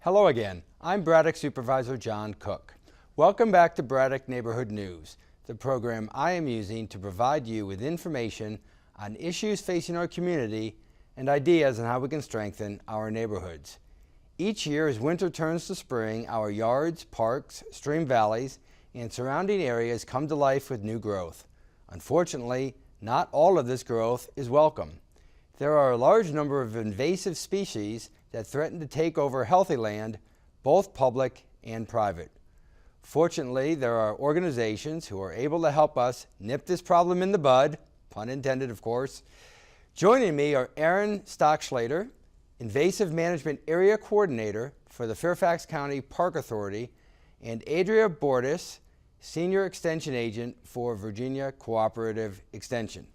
Hello again. I'm Braddock Supervisor John Cook. Welcome back to Braddock Neighborhood News, the program I am using to provide you with information on issues facing our community and ideas on how we can strengthen our neighborhoods. Each year as winter turns to spring, our yards, parks, stream valleys, and surrounding areas come to life with new growth. Unfortunately, not all of this growth is welcome. There are a large number of invasive species that threaten to take over healthy land, both public and private. Fortunately, there are organizations who are able to help us nip this problem in the bud, pun intended of course. Joining me are Aaron Stockschlater, Invasive Management Area Coordinator for the Fairfax County Park Authority, and Adria Bordis, Senior Extension Agent for Virginia Cooperative Extension.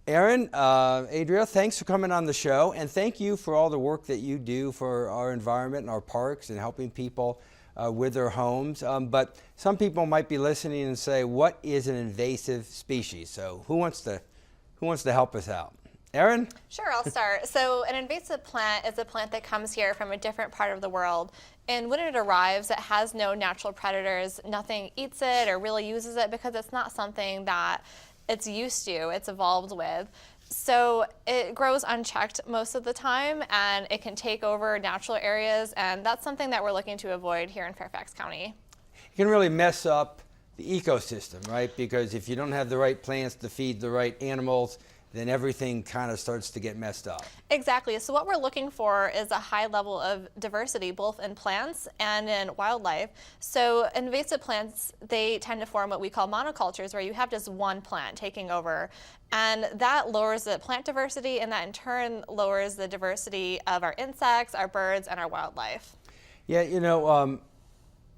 Aaron, Adria, thanks for coming on the show, and thank you for all the work that you do for our environment and our parks and helping people with their homes. But some people might be listening and say, what is an invasive species? So who wants to help us out? Aaron? Sure, I'll start. So an invasive plant is a plant that comes here from a different part of the world. And when it arrives, it has no natural predators. Nothing eats it or really uses it because it's not something that it's used to, it's evolved with. So it grows unchecked most of the time, and it can take over natural areas, and that's something that we're looking to avoid here in Fairfax County. It can really mess up the ecosystem, right? Because if you don't have the right plants to feed the right animals, then everything kind of starts to get messed up. Exactly. So what we're looking for is a high level of diversity, both in plants and in wildlife. So invasive plants, they tend to form what we call monocultures, where you have just one plant taking over. And that lowers the plant diversity, and that in turn lowers the diversity of our insects, our birds, and our wildlife. Yeah, you know,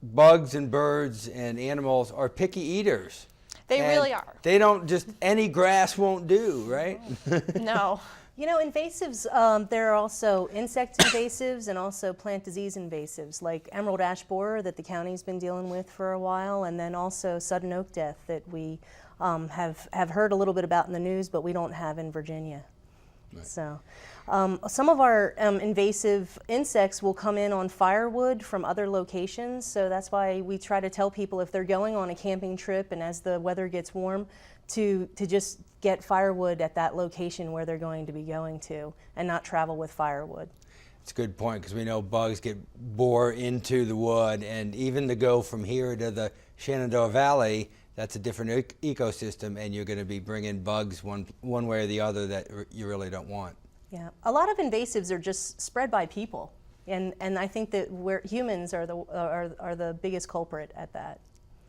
bugs and birds and animals are picky eaters. They really are. They don't just, any grass won't do, right? No. You know, invasives, there are also insect invasives and also plant disease invasives, like emerald ash borer that the county's been dealing with for a while, and then also sudden oak death that we have heard a little bit about in the news, but we don't have in Virginia. Right. So some of our invasive insects will come in on firewood from other locations, so that's why we try to tell people if they're going on a camping trip and as the weather gets warm to just get firewood at that location where they're going to be going to and not travel with firewood. It's a good point, because we know bugs bore into the wood, and even to go from here to the Shenandoah Valley, that's a different ecosystem, and you're going to be bringing bugs one way or the other that you really don't want. Yeah, a lot of invasives are just spread by people, and I think that humans are the biggest culprit at that.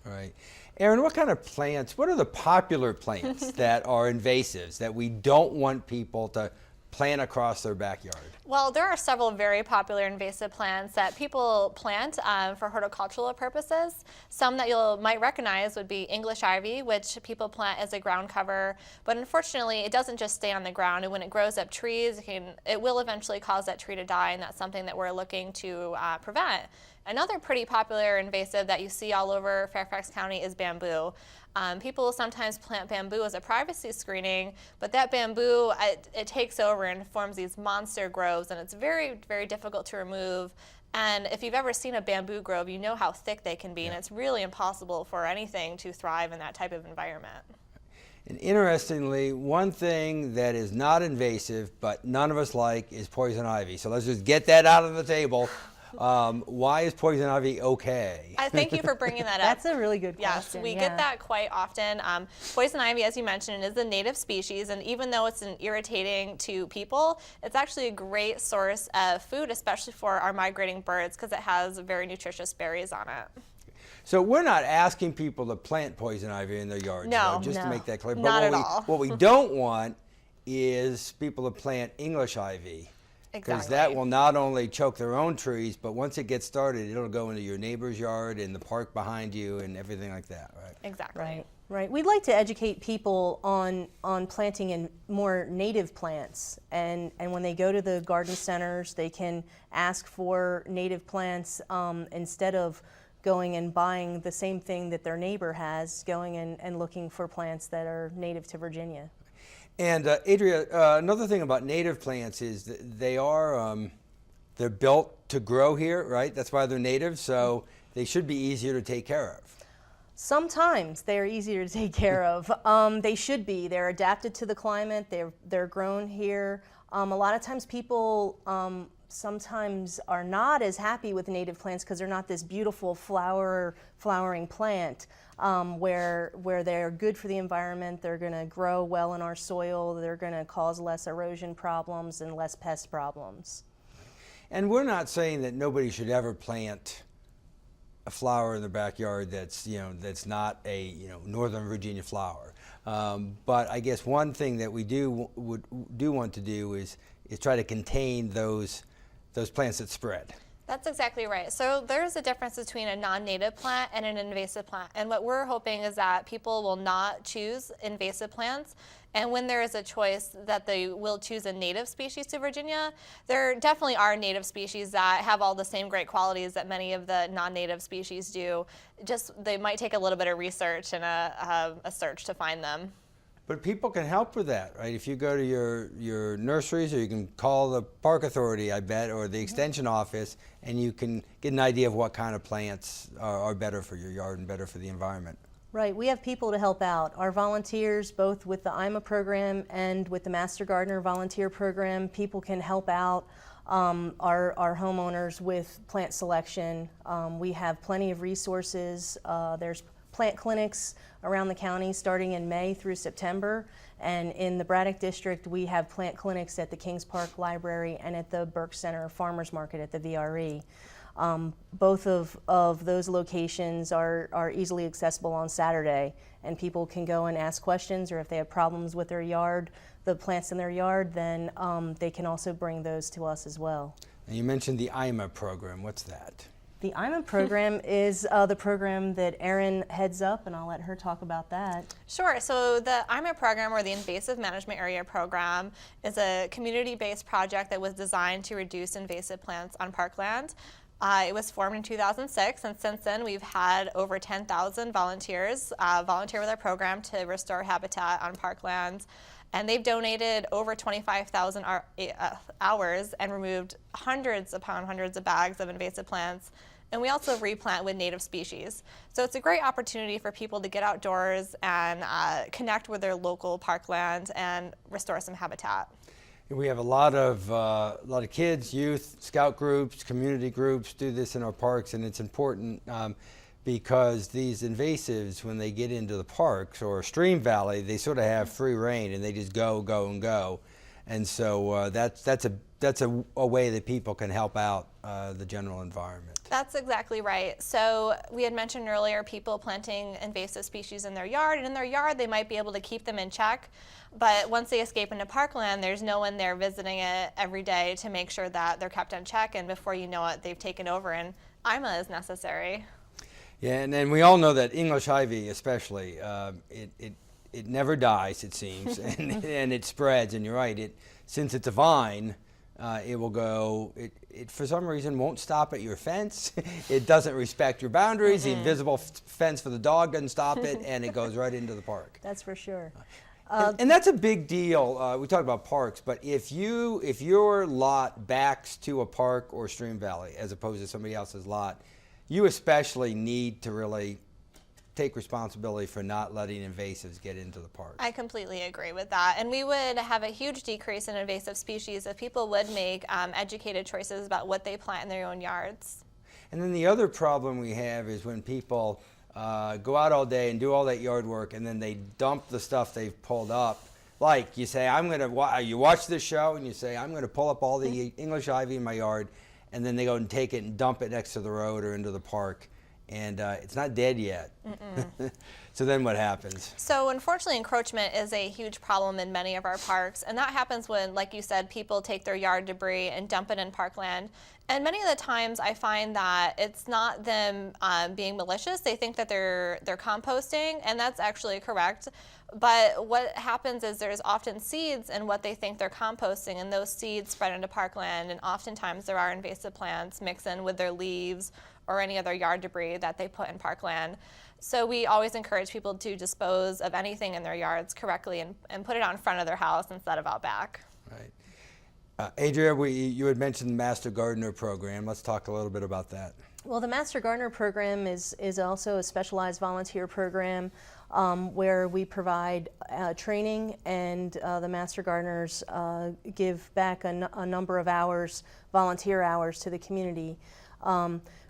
All right. Aaron, what kind of plants, what are the popular plants that are invasives that we don't want people to plant across their backyard? Well, there are several very popular invasive plants that people plant for horticultural purposes. Some that you might recognize would be English ivy, which people plant as a ground cover, but unfortunately it doesn't just stay on the ground, and when it grows up trees, it will eventually cause that tree to die, and that's something that we're looking to prevent. Another pretty popular invasive that you see all over Fairfax County is bamboo. People sometimes plant bamboo as a privacy screening, but that bamboo, it takes over and forms these monster groves, and it's very, very difficult to remove. And if you've ever seen a bamboo grove, you know how thick they can be, and it's really impossible for anything to thrive in that type of environment. And interestingly, one thing that is not invasive, but none of us like, is poison ivy. So let's just get that out of the table. Why is poison ivy okay? Thank you for bringing that up. That's a really good question. Yes, we get that quite often. Poison ivy, as you mentioned, is a native species, and even though it's irritating to people, it's actually a great source of food, especially for our migrating birds, because it has very nutritious berries on it. So we're not asking people to plant poison ivy in their yards, no, just to make that clear. But not at all. What we don't want is people to plant English ivy. Because that will not only choke their own trees, but once it gets started, it'll go into your neighbor's yard and the park behind you and everything like that, right? Exactly. Right, right. We'd like to educate people on planting in more native plants, and when they go to the garden centers, they can ask for native plants instead of going and buying the same thing that their neighbor has, going and looking for plants that are native to Virginia. And Adria, another thing about native plants is that they are they're built to grow here, right? That's why they're native, so they should be easier to take care of. Sometimes they're easier to take care of. They should be. They're adapted to the climate. They're grown here. A lot of times people sometimes are not as happy with native plants because they're not this beautiful flowering plant where they're good for the environment. They're going to grow well in our soil. They're going to cause less erosion problems and less pest problems. And we're not saying that nobody should ever plant a flower in the backyard that's not a Northern Virginia flower. But I guess one thing that we do want to do is try to contain those plants that spread. That's exactly right. So there's a difference between a non-native plant and an invasive plant. And what we're hoping is that people will not choose invasive plants. And when there is a choice that they will choose a native species to Virginia, there definitely are native species that have all the same great qualities that many of the non-native species do. Just they might take a little bit of research and a search to find them. But people can help with that, right? If you go to your nurseries, or you can call the park authority, I bet, or the extension office, and you can get an idea of what kind of plants are better for your yard and better for the environment. Right, we have people to help out. Our volunteers, both with the IMA program and with the Master Gardener volunteer program, people can help out our homeowners with plant selection. We have plenty of resources. There's plant clinics around the county starting in May through September. And in the Braddock district, we have plant clinics at the Kings Park Library and at the Burke Center Farmers Market at the VRE. Both of those locations are easily accessible on Saturday, and people can go and ask questions, or if they have problems with their yard, the plants in their yard, then they can also bring those to us as well. And you mentioned the IMA program. What's that? The IMA program is the program that Erin heads up, and I'll let her talk about that. Sure. So the IMA program, or the Invasive Management Area Program, is a community-based project that was designed to reduce invasive plants on parkland. It was formed in 2006, and since then we've had over 10,000 volunteers volunteer with our program to restore habitat on parklands. And they've donated over 25,000 hours and removed hundreds upon hundreds of bags of invasive plants. And we also replant with native species. So it's a great opportunity for people to get outdoors and connect with their local parkland and restore some habitat. We have a lot of kids, youth, scout groups, community groups do this in our parks, and it's important because these invasives, when they get into the parks or stream valley, they sort of have free reign and they just go, and go. And so that's a way that people can help out the general environment. That's exactly right. So we had mentioned earlier people planting invasive species in their yard, and in their yard they might be able to keep them in check, but once they escape into parkland, there's no one there visiting it every day to make sure that they're kept in check, and before you know it, they've taken over, and IMA is necessary. Yeah, and then we all know that English ivy especially, it never dies, it seems, and it spreads, and you're right, since it's a vine, it will go, it for some reason won't stop at your fence. It doesn't respect your boundaries. The invisible fence for the dog doesn't stop it, and it goes right into the park. That's for sure. And that's a big deal. We talk about parks, but if your lot backs to a park or stream valley as opposed to somebody else's lot, you especially need to really take responsibility for not letting invasives get into the park. I completely agree with that. And we would have a huge decrease in invasive species if people would make educated choices about what they plant in their own yards. And then the other problem we have is when people go out all day and do all that yard work, and then they dump the stuff they've pulled up. Like you say, you watch this show and you say, I'm going to pull up all the English ivy in my yard, and then they go and take it and dump it next to the road or into the park. And it's not dead yet. So then what happens? So unfortunately, encroachment is a huge problem in many of our parks, and that happens when, like you said, people take their yard debris and dump it in parkland. And many of the times I find that it's not them being malicious. They think that they're composting, and that's actually correct. But what happens is there's often seeds in what they think they're composting, and those seeds spread into parkland, and oftentimes there are invasive plants mixed in with their leaves or any other yard debris that they put in parkland. So we always encourage people to dispose of anything in their yards correctly and put it out in front of their house instead of out back. Right. Adria, you had mentioned the Master Gardener program. Let's talk a little bit about that. Well, the Master Gardener program is also a specialized volunteer program where we provide training, and the Master Gardeners give back a number of hours, volunteer hours, to the community.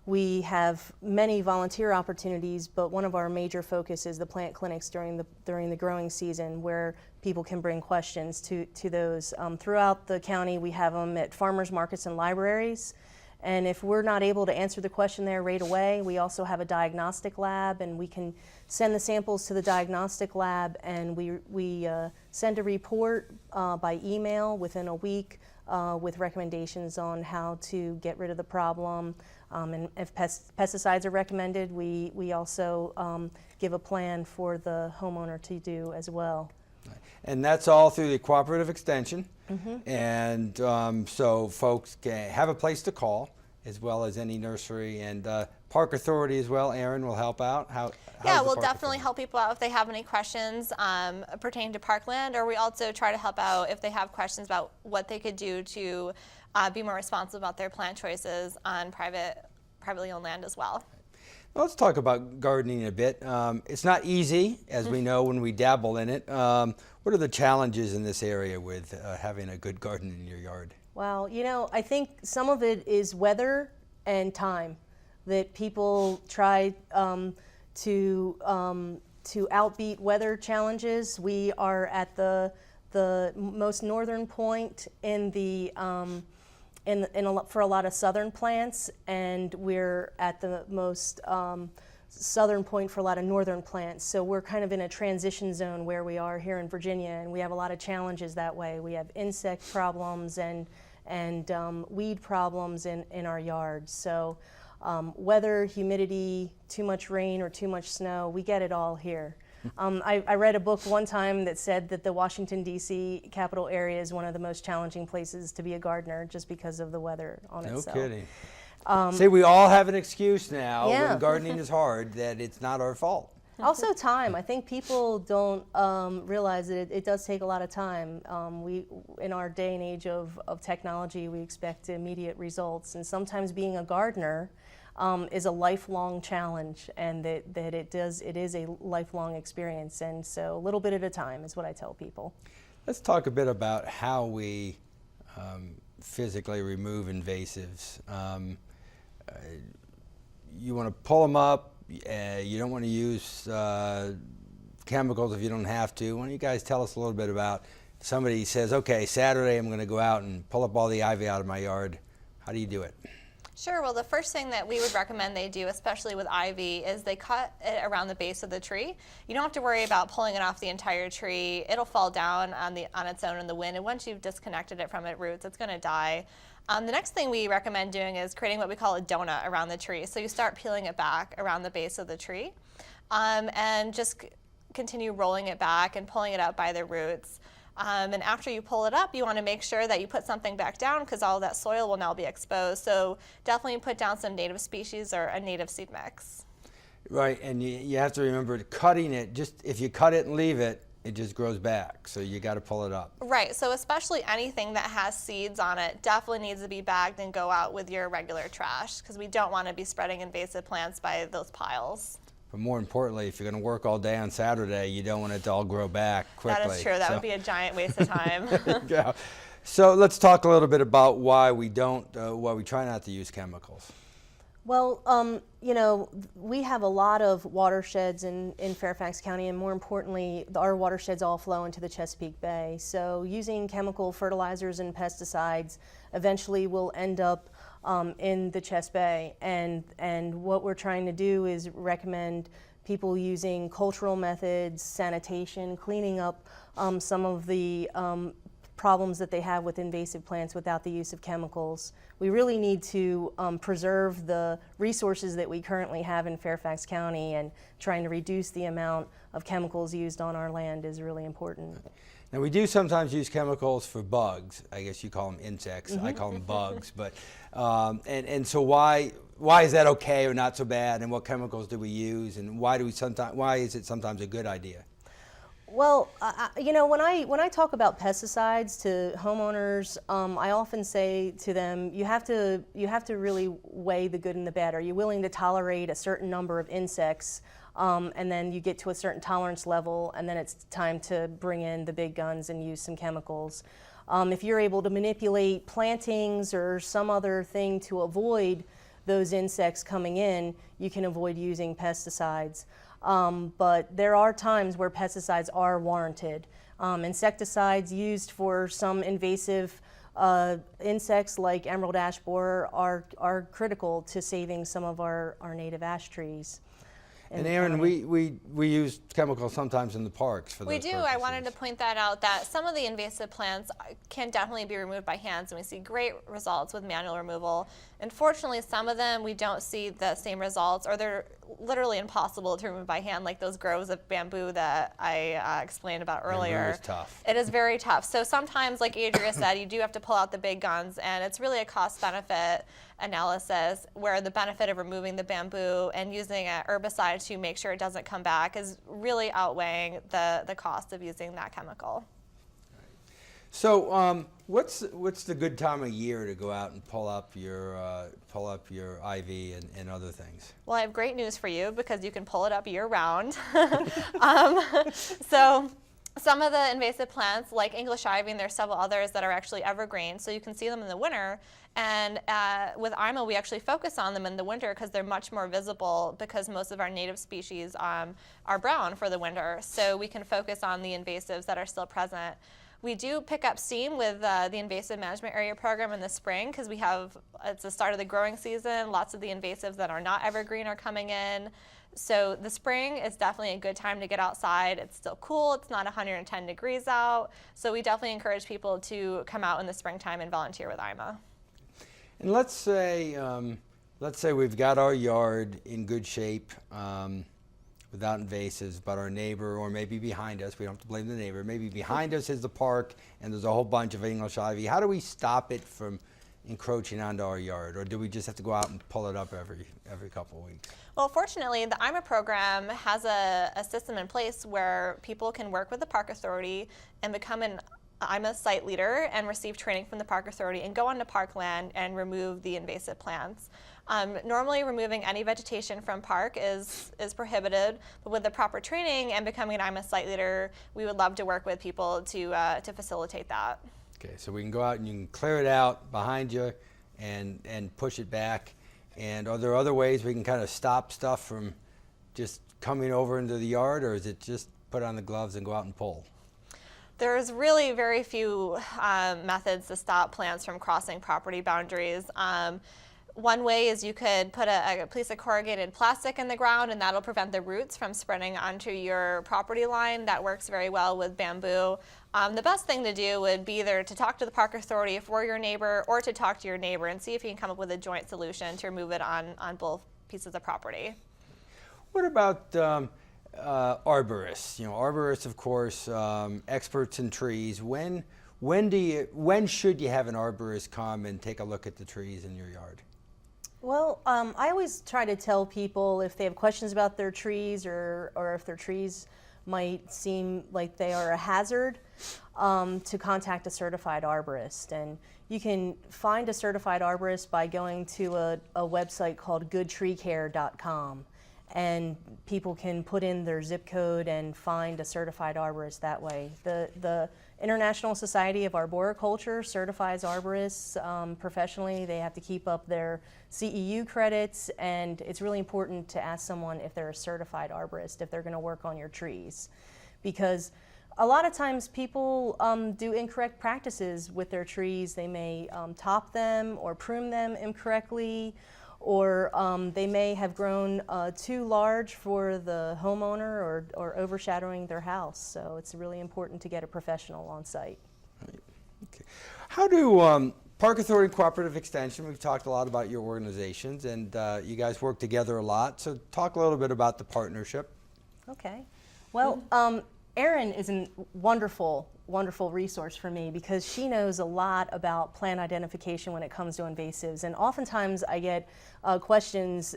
We have many volunteer opportunities, but one of our major focus is the plant clinics during the growing season, where people can bring questions to those. Throughout the county, we have them at farmers markets and libraries. And if we're not able to answer the question there right away, we also have a diagnostic lab, and we can send the samples to the diagnostic lab, and we send a report by email within a week with recommendations on how to get rid of the problem. And if pesticides are recommended, we also give a plan for the homeowner to do as well. And that's all through the Cooperative Extension. Mm-hmm. And so folks can have a place to call, as well as any nursery, and Park Authority as well. Aaron will help out. Yeah, we'll definitely help people out if they have any questions pertaining to parkland, or we also try to help out if they have questions about what they could do to be more responsible about their plant choices on privately owned land as well. Well, let's talk about gardening a bit. It's not easy, as we know when we dabble in it. What are the challenges in this area with having a good garden in your yard? Well, I think some of it is weather and time, that people try to outbeat weather challenges. We are at the most northern point for a lot of southern plants, and we're at the most southern point for a lot of northern plants. So we're kind of in a transition zone where we are here in Virginia, and we have a lot of challenges that way. We have insect problems and weed problems in our yards. So weather, humidity, too much rain or too much snow, we get it all here. I read a book one time that said that the Washington, D.C. capital area is one of the most challenging places to be a gardener, just because of the weather on itself. No kidding. See, we all have an excuse now Yeah. when gardening is hard, that it's not our fault. Also time. I think people don't realize that it does take a lot of time. In our day and age of technology, we expect immediate results, and sometimes being a gardener is a lifelong challenge, and that it is a lifelong experience, and so a little bit at a time is what I tell people. Let's talk a bit about how we physically remove invasives. You want to pull them up. You don't want to use chemicals if you don't have to. Why don't you guys tell us a little bit about, somebody says, okay, Saturday I'm going to go out and pull up all the ivy out of my yard. How do you do it? Sure. Well, the first thing that we would recommend they do, especially with ivy, is they cut it around the base of the tree. You don't have to worry about pulling it off the entire tree. It'll fall down on its own in the wind, and once you've disconnected it from its roots, it's going to die. The next thing we recommend doing is creating what we call a donut around the tree. So you start peeling it back around the base of the tree, and just continue rolling it back and pulling it out by the roots. And after you pull it up, you want to make sure that you put something back down, because all that soil will now be exposed. So definitely put down some native species or a native seed mix. Right, and you have to remember, cutting it, just if you cut it and leave it, it just grows back. So you got to pull it up. Right, so especially anything that has seeds on it definitely needs to be bagged and go out with your regular trash, because we don't want to be spreading invasive plants by those piles. But more importantly, if you're going to work all day on Saturday, you don't want it to all grow back quickly. That is true. That would be a giant waste of time. Yeah. So let's talk a little bit about why we try not to use chemicals. Well, we have a lot of watersheds in Fairfax County, and more importantly, our watersheds all flow into the Chesapeake Bay. So using chemical fertilizers and pesticides eventually will end up in the Chess Bay, and what we're trying to do is recommend people using cultural methods, sanitation, cleaning up some of the problems that they have with invasive plants without the use of chemicals. We really need to preserve the resources that we currently have in Fairfax County, and trying to reduce the amount of chemicals used on our land is really important. Now, we do sometimes use chemicals for bugs. I guess you call them insects. I call them bugs. But and so why is that okay or not so bad? And what chemicals do we use? And why is it sometimes a good idea? Well, you know, when I talk about pesticides to homeowners, I often say to them, you have to really weigh the good and the bad. Are you willing to tolerate a certain number of insects, and then you get to a certain tolerance level, and then it's time to bring in the big guns and use some chemicals. If you're able to manipulate plantings or some other thing to avoid those insects coming in, you can avoid using pesticides. But there are times where pesticides are warranted. Insecticides used for some invasive insects like emerald ash borer are critical to saving some of our native ash trees. And Aaron, we use chemicals sometimes in the parks for those purposes. I wanted to point that out, that some of the invasive plants can definitely be removed by hands, and we see great results with manual removal. Unfortunately, some of them we don't see the same results, or they're literally impossible to remove by hand, like those groves of bamboo that I explained about earlier. Bamboo is tough. It is very tough. So sometimes, like Adria said, you do have to pull out the big guns, and it's really a cost-benefit analysis where the benefit of removing the bamboo and using an herbicide to make sure it doesn't come back is really outweighing the cost of using that chemical. So what's the good time of year to go out and pull up your ivy and other things? Well, I have great news for you because you can pull it up year-round. So some of the invasive plants, like English ivy, and there's several others that are actually evergreen, so you can see them in the winter. And with IMA, we actually focus on them in the winter because they're much more visible, because most of our native species are brown for the winter. So we can focus on the invasives that are still present. We do pick up steam with the invasive management area program in the spring because it's the start of the growing season. Lots of the invasives that are not evergreen are coming in. So the spring is definitely a good time to get outside. It's still cool. It's not 110 degrees out. So we definitely encourage people to come out in the springtime and volunteer with IMA. And let's say we've got our yard in good shape without invasives, but our neighbor, or maybe behind us, we don't have to blame the neighbor, maybe behind us is the park and there's a whole bunch of English ivy. How do we stop it from encroaching onto our yard, or do we just have to go out and pull it up every couple of weeks? Well, fortunately, the IMA program has a system in place where people can work with the Park Authority and become an IMA site leader and receive training from the Park Authority and go onto parkland and remove the invasive plants. Normally, removing any vegetation from park is prohibited, but with the proper training and becoming an IMA site leader, we would love to work with people to facilitate that. Okay, so we can go out and you can clear it out behind you and push it back. And are there other ways we can kind of stop stuff from just coming over into the yard, or is it just put on the gloves and go out and pull? There's really very few methods to stop plants from crossing property boundaries. One way is you could put a piece of corrugated plastic in the ground, and that'll prevent the roots from spreading onto your property line. That works very well with bamboo. The best thing to do would be either to talk to the Park Authority if we're your neighbor, or to talk to your neighbor and see if you can come up with a joint solution to remove it on both pieces of property. What about arborists? You know, arborists, of course, experts in trees. When should you have an arborist come and take a look at the trees in your yard? Well, I always try to tell people if they have questions about their trees, or if their trees might seem like they are a hazard, to contact a certified arborist. And you can find a certified arborist by going to a website called goodtreecare.com. And people can put in their zip code and find a certified arborist that way. The International Society of Arboriculture certifies arborists professionally. They have to keep up their CEU credits, and it's really important to ask someone if they're a certified arborist, if they're going to work on your trees. Because a lot of times people do incorrect practices with their trees. They may top them or prune them incorrectly, or they may have grown too large for the homeowner, or overshadowing their house. So it's really important to get a professional on site. Right. Okay. How do Park Authority Cooperative Extension, we've talked a lot about your organizations, and you guys work together a lot, so talk a little bit about the partnership. Okay. Well, Erin is a wonderful, wonderful resource for me because she knows a lot about plant identification when it comes to invasives. And oftentimes I get questions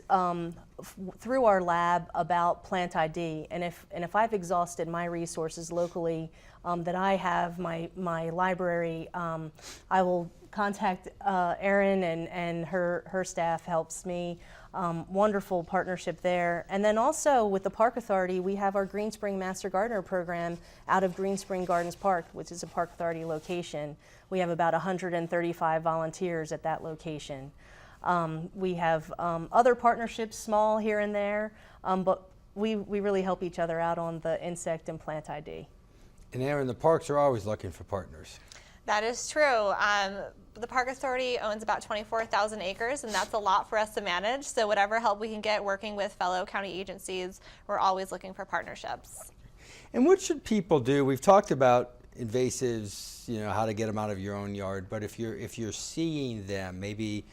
through our lab about plant ID. And if I've exhausted my resources locally that I have, my library, I will contact Erin, and her staff helps me. Wonderful partnership there. And then also with the Park Authority, we have our Green Spring Master Gardener program out of Green Spring Gardens Park, which is a Park Authority location. We have about 135 volunteers at that location. We have other partnerships, small here and there, but we really help each other out on the insect and plant ID. And Aaron, the parks are always looking for partners. That is true. The Park Authority owns about 24,000 acres, and that's a lot for us to manage. So whatever help we can get working with fellow county agencies, we're always looking for partnerships. And what should people do? We've talked about invasives, you know, how to get them out of your own yard, but if you're seeing them, maybe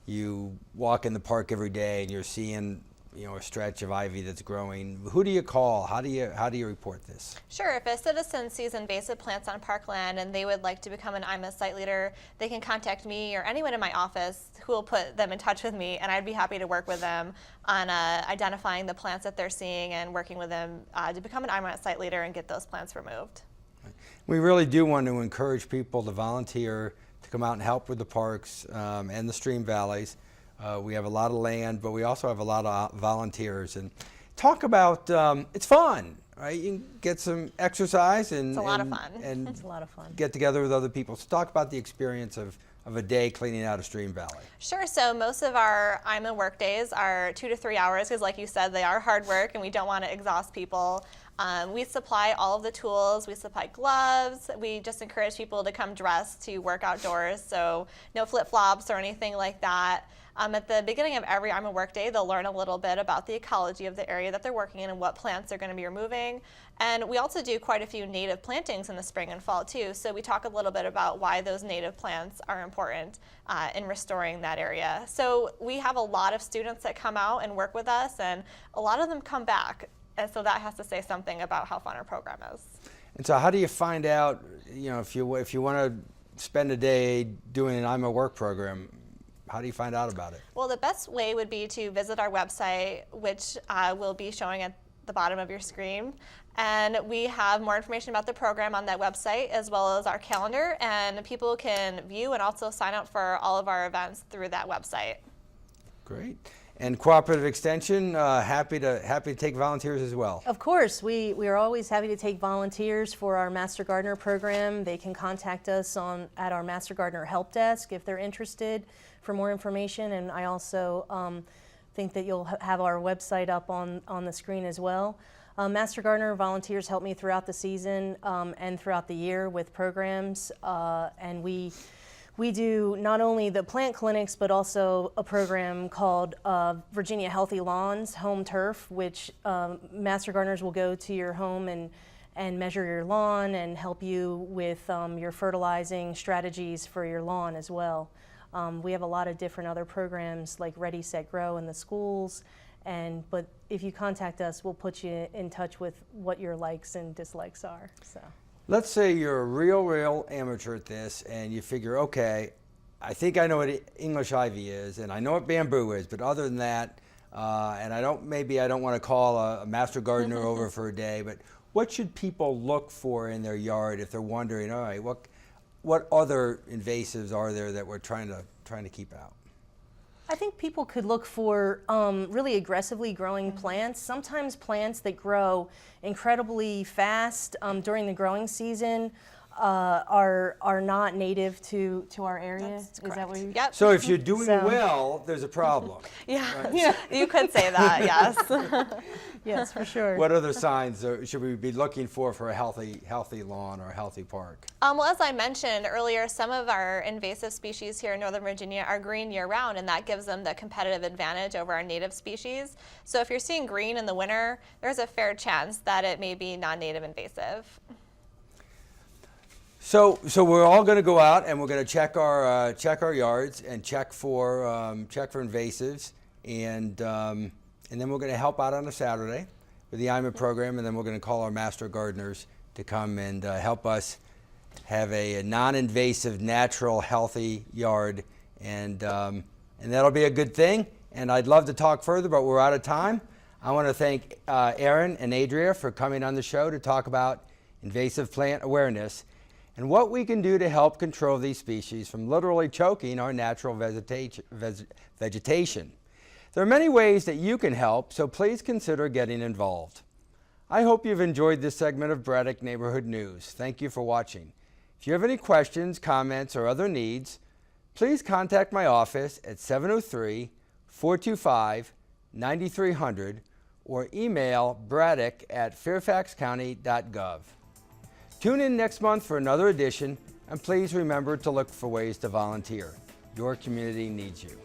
you walk in the park every day and you're seeing, you know, a stretch of ivy that's growing, who do you call? How do you report this? Sure, if a citizen sees invasive plants on parkland and they would like to become an IMA site leader, they can contact me or anyone in my office who will put them in touch with me, and I'd be happy to work with them on identifying the plants that they're seeing and working with them to become an IMA site leader and get those plants removed. We really do want to encourage people to volunteer, to come out and help with the parks and the stream valleys. We have a lot of land, but we also have a lot of volunteers. And talk about, it's fun, right? You can get some exercise and It's a lot of fun. And It's a lot of fun. get together with other people. So talk about the experience of a day cleaning out a stream valley. Sure, so most of our IMA work days are 2 to 3 hours because like you said, they are hard work and we don't want to exhaust people. We supply all of the tools, we supply gloves, we just encourage people to come dressed to work outdoors, so no flip-flops or anything like that. At the beginning of every IMA work day, they'll learn a little bit about the ecology of the area that they're working in and what plants they're going to be removing. And we also do quite a few native plantings in the spring and fall too, so we talk a little bit about why those native plants are important in restoring that area. So we have a lot of students that come out and work with us, and a lot of them come back. And so that has to say something about how fun our program is. And so how do you find out, you know, if you want to spend a day doing an IMA work program, how do you find out about it? Well, the best way would be to visit our website, which will be showing at the bottom of your screen. And we have more information about the program on that website, as well as our calendar, and people can view and also sign up for all of our events through that website. Great. And Cooperative Extension, happy to take volunteers as well. Of course, we are always happy to take volunteers for our Master Gardener program. They can contact us at our Master Gardener help desk if they're interested for more information. And I also think that you'll have our website up on the screen as well. Master Gardener volunteers help me throughout the season and throughout the year with programs, and we do not only the plant clinics, but also a program called Virginia Healthy Lawns Home Turf, which Master Gardeners will go to your home and measure your lawn and help you with your fertilizing strategies for your lawn as well. We have a lot of different other programs like Ready, Set, Grow in the schools, but if you contact us, we'll put you in touch with what your likes and dislikes are. So. Let's say you're a real amateur at this and you figure, okay, I think I know what English ivy is and I know what bamboo is, but other than that, and maybe I don't want to call a master gardener over for a day, but what should people look for in their yard if they're wondering, all right, what other invasives are there that we're trying to keep out? I think people could look for really aggressively growing plants. Sometimes plants that grow incredibly fast during the growing season are not native to our area. That's Is that what you? Yep. So if you're doing well, there's a problem. Yeah. Right? Yeah, you could say that, yes. Yes, for sure. What other signs should we be looking for a healthy lawn or a healthy park? Well, as I mentioned earlier, some of our invasive species here in Northern Virginia are green year-round, and that gives them the competitive advantage over our native species. So if you're seeing green in the winter, there's a fair chance that it may be non-native invasive. So we're all going to go out and we're going to check our yards and check for invasives, and then we're going to help out on a Saturday. with the IMA program, and then we're going to call our master gardeners to come and help us have a non-invasive, natural, healthy yard, and that'll be a good thing. And I'd love to talk further, but we're out of time. I want to thank Aaron and Adria for coming on the show to talk about invasive plant awareness and what we can do to help control these species from literally choking our natural vegetation. There are many ways that you can help, so please consider getting involved. I hope you've enjoyed this segment of Braddock Neighborhood News. Thank you for watching. If you have any questions, comments, or other needs, please contact my office at 703-425-9300 or email braddock@fairfaxcounty.gov. Tune in next month for another edition, and please remember to look for ways to volunteer. Your community needs you.